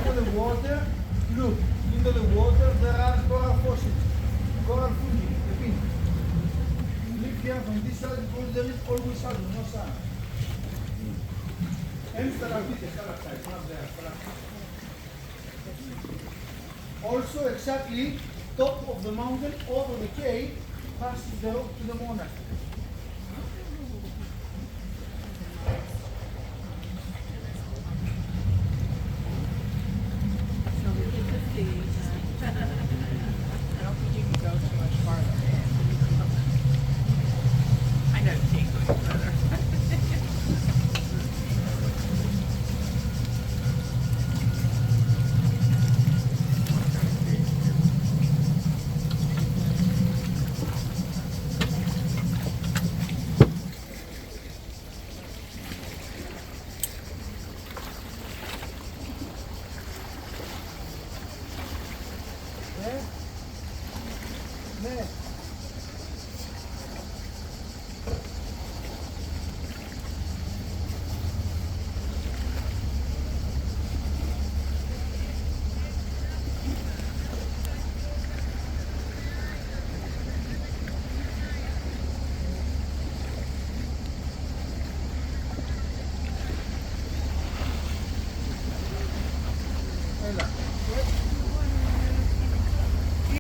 into the water, look, into the water there are coral fossils, coral fungi, the pink. Live here from this side because there is always shadow, no sun. And stalactites, not there, stalactites. Also exactly top of the mountain over the cave passes the road to the monastery. I don't think you can go too much farther. I know you can't go any further. There, there. Ela.